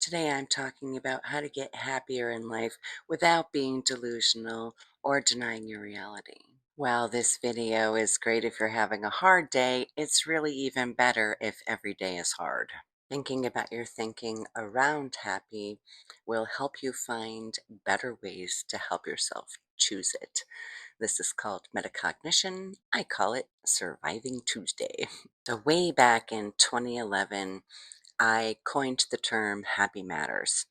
Today I'm talking about how to get happier in life without being delusional or denying your reality. While this video is great if you're having a hard day, it's really even better if every day is hard. Thinking about your thinking around happy will help you find better ways to help yourself choose it. This is called metacognition. I call it Surviving Tuesday. So, way back in 2011, I coined the term happy matters.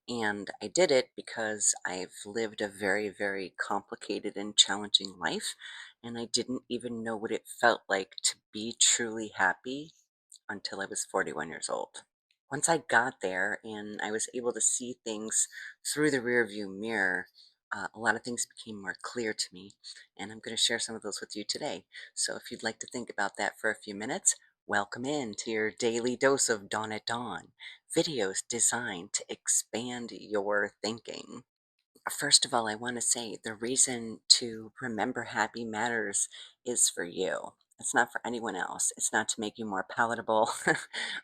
And I did it because I've lived a very, very complicated and challenging life. And I didn't even know what it felt like to be truly happy until I was 41 years old. Once I got there and I was able to see things through the rearview mirror, a lot of things became more clear to me, and I'm going to share some of those with you today. So if you'd like to think about that for a few minutes, welcome in to your daily dose of Dawn at Dawn, videos designed to expand your thinking. First of all, I want to say the reason to remember happy matters is for you. It's not for anyone else. It's not to make you more palatable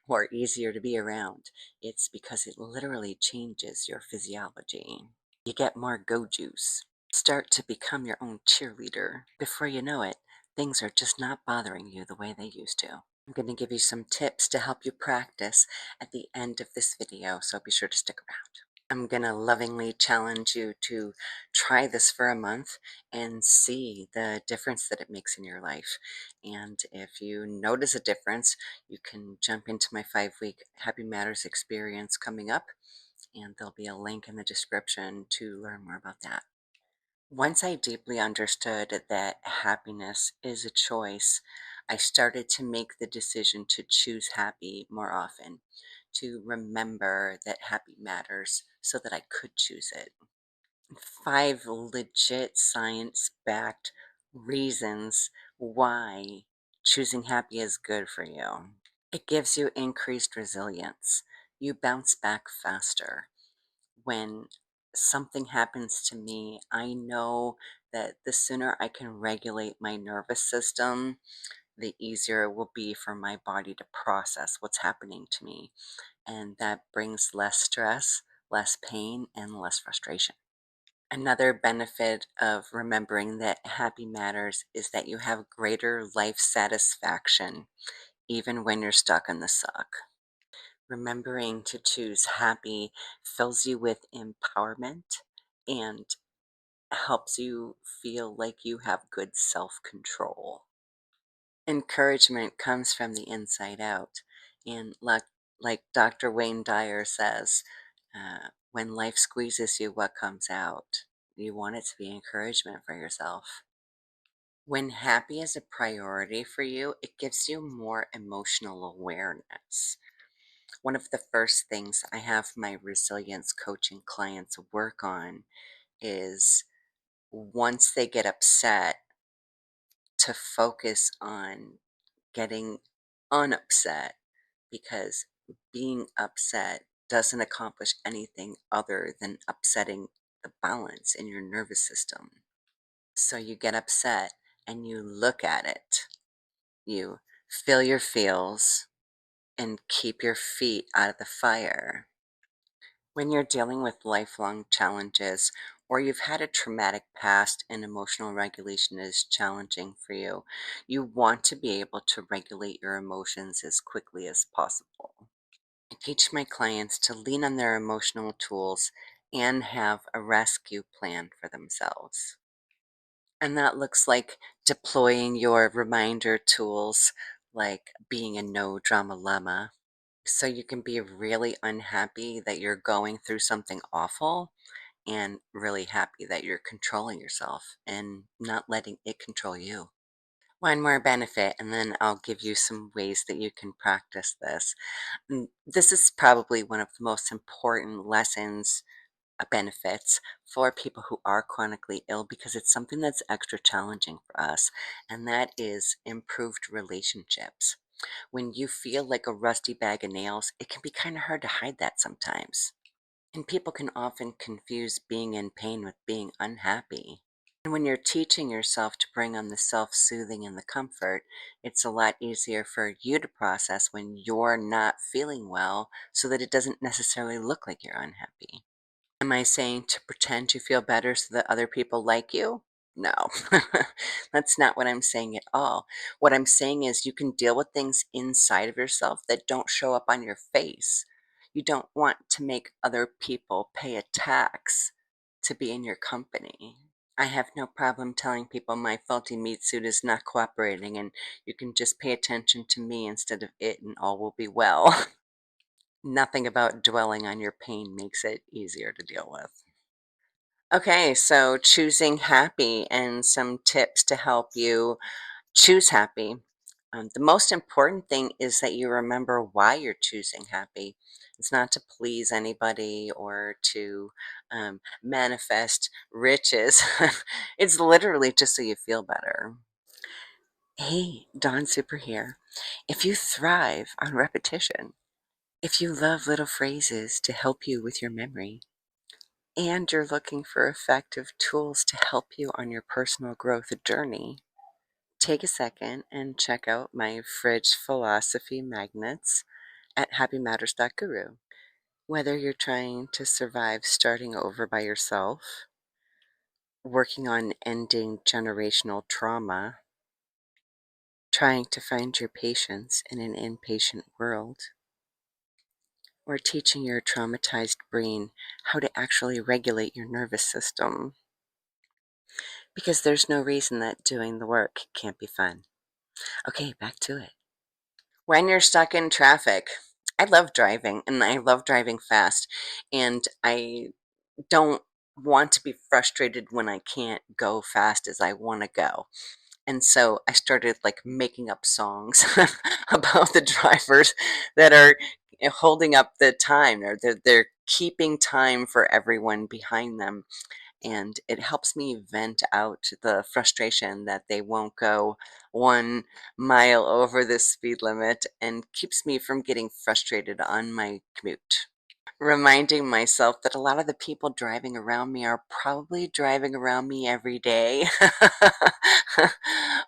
or easier to be around. It's because it literally changes your physiology. You get more go juice. Start to become your own cheerleader. Before you know it, things are just not bothering you the way they used to. I'm going to give you some tips to help you practice at the end of this video, so be sure to stick around. I'm going to lovingly challenge you to try this for a month and see the difference that it makes in your life. And if you notice a difference, you can jump into my 5-week Happy Matters experience coming up, and there'll be a link in the description to learn more about that. Once I deeply understood that happiness is a choice, I started to make the decision to choose happy more often, to remember that happy matters so that I could choose it. 5 legit science backed reasons why choosing happy is good for you. It gives you increased resilience. You bounce back faster. When something happens to me, I know that the sooner I can regulate my nervous system, the easier it will be for my body to process what's happening to me. And that brings less stress, less pain, and less frustration. Another benefit of remembering that happy matters is that you have greater life satisfaction, even when you're stuck in the suck. Remembering to choose happy fills you with empowerment and helps you feel like you have good self control. Encouragement comes from the inside out. And like Dr. Wayne Dyer says, when life squeezes you, what comes out? You want it to be encouragement for yourself. When happy is a priority for you, it gives you more emotional awareness. One of the first things I have my resilience coaching clients work on is once they get upset, to focus on getting unupset, because being upset doesn't accomplish anything other than upsetting the balance in your nervous system. So you get upset and you look at it, you feel your feels, and keep your feet out of the fire. When you're dealing with lifelong challenges, or you've had a traumatic past and emotional regulation is challenging for you, you want to be able to regulate your emotions as quickly as possible. I teach my clients to lean on their emotional tools and have a rescue plan for themselves. And that looks like deploying your reminder tools, like being a no drama llama, so you can be really unhappy that you're going through something awful and really happy that you're controlling yourself and not letting it control you. One more benefit, and then I'll give you some ways that you can practice this. This is probably one of the most important lessons, benefits for people who are chronically ill, because it's something that's extra challenging for us, and that is improved relationships. When you feel like a rusty bag of nails, it can be kind of hard to hide that sometimes. And people can often confuse being in pain with being unhappy. And when you're teaching yourself to bring on the self soothing and the comfort, it's a lot easier for you to process when you're not feeling well so that it doesn't necessarily look like you're unhappy. Am I saying to pretend you feel better so that other people like you? No, that's not what I'm saying at all. What I'm saying is you can deal with things inside of yourself that don't show up on your face. You don't want to make other people pay a tax to be in your company. I have no problem telling people my faulty meat suit is not cooperating and you can just pay attention to me instead of it and all will be well. Nothing about dwelling on your pain makes it easier to deal with. Okay, so choosing happy and some tips to help you choose happy. The most important thing is that you remember why you're choosing happy. It's not to please anybody or to manifest riches. It's literally just so you feel better. Hey, Dawn Super here. If you thrive on repetition, if you love little phrases to help you with your memory, and you're looking for effective tools to help you on your personal growth journey, take a second and check out my fridge philosophy magnets at happymatters.guru. Whether you're trying to survive starting over by yourself, working on ending generational trauma, trying to find your patience in an impatient world, or teaching your traumatized brain how to actually regulate your nervous system, because there's no reason that doing the work can't be fun. Okay, back to it. When you're stuck in traffic, I love driving and I love driving fast, and I don't want to be frustrated when I can't go fast as I want to go. And so I started like making up songs about the drivers that are holding up the time, or they're keeping time for everyone behind them, and it helps me vent out the frustration that they won't go 1 mile over the speed limit and keeps me from getting frustrated on my commute. Reminding myself that a lot of the people driving around me are probably driving around me every day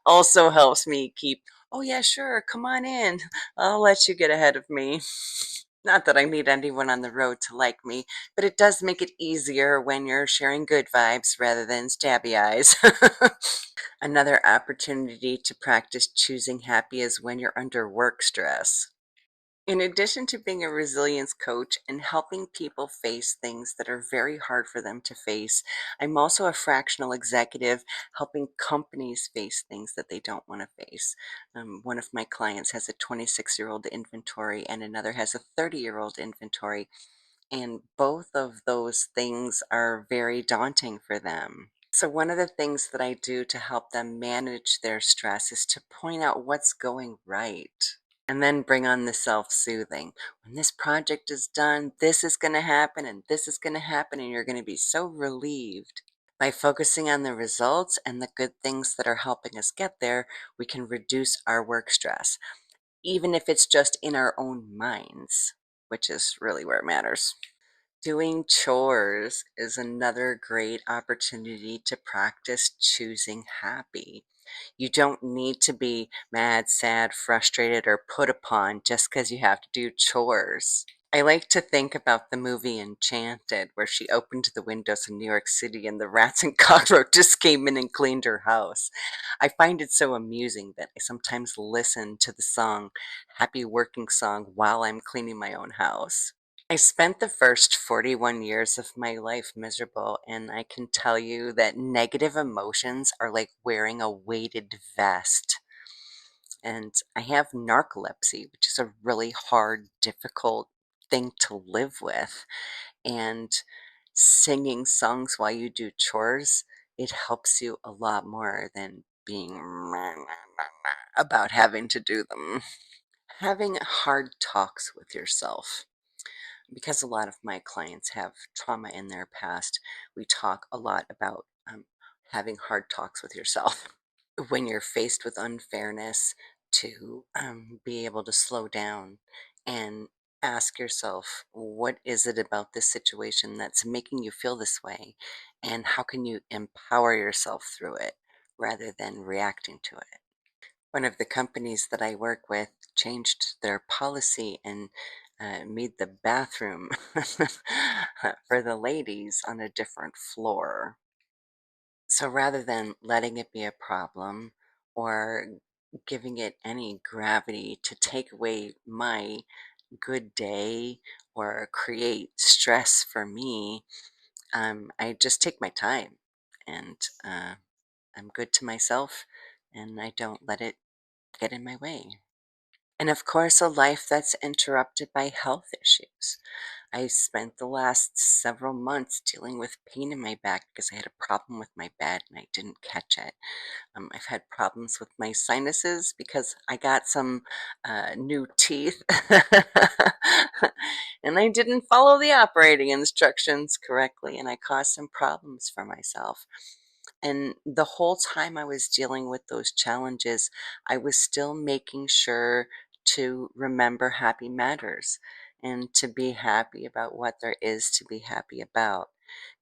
also helps me keep, oh yeah, sure, come on in. I'll let you get ahead of me. Not that I need anyone on the road to like me, but it does make it easier when you're sharing good vibes rather than stabby eyes. Another opportunity to practice choosing happy is when you're under work stress. In addition to being a resilience coach and helping people face things that are very hard for them to face, I'm also a fractional executive helping companies face things that they don't want to face. One of my clients has a 26-year-old inventory and another has a 30-year-old inventory, and both of those things are very daunting for them. So, one of the things that I do to help them manage their stress is to point out what's going right and then bring on the self soothing. When this project is done, this is going to happen and this is going to happen, and you're going to be so relieved. By focusing on the results and the good things that are helping us get there, we can reduce our work stress, even if it's just in our own minds, which is really where it matters. Doing chores is another great opportunity to practice choosing happy. You don't need to be mad, sad, frustrated, or put upon just because you have to do chores. I like to think about the movie Enchanted, where she opened the windows in New York City and the rats and cockroaches came in and cleaned her house. I find it so amusing that I sometimes listen to the song, Happy Working Song, while I'm cleaning my own house. I spent the first 41 years of my life miserable, and I can tell you that negative emotions are like wearing a weighted vest. And I have narcolepsy, which is a really hard, difficult thing to live with. And singing songs while you do chores, it helps you a lot more than being about having to do them. Having hard talks with yourself. Because a lot of my clients have trauma in their past, we talk a lot about having hard talks with yourself. When you're faced with unfairness, to be able to slow down and Ask yourself, what is it about this situation that's making you feel this way? And how can you empower yourself through it rather than reacting to it? One of the companies that I work with changed their policy and made the bathroom for the ladies on a different floor. So rather than letting it be a problem or giving it any gravity to take away my good day or create stress for me, I just take my time and I'm good to myself and I don't let it get in my way. And of course, a life that's interrupted by health issues. I spent the last several months dealing with pain in my back because I had a problem with my bed and I didn't catch it. I've had problems with my sinuses because I got some new teeth and I didn't follow the operating instructions correctly, and I caused some problems for myself. And the whole time I was dealing with those challenges, I was still making sure to remember happy matters and to be happy about what there is to be happy about.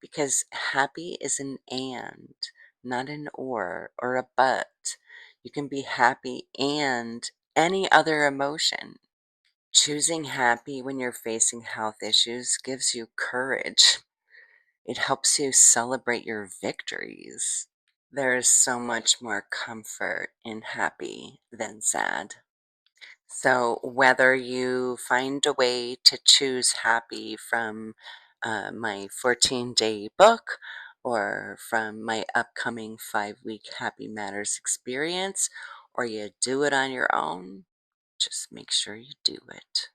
Because happy is an and, not an or a but. You can be happy and any other emotion. Choosing happy when you're facing health issues gives you courage. It helps you celebrate your victories. There is so much more comfort in happy than sad. So, whether you find a way to choose happy from my 14-day book or from my upcoming 5-week Happy Matters experience, or you do it on your own, just make sure you do it.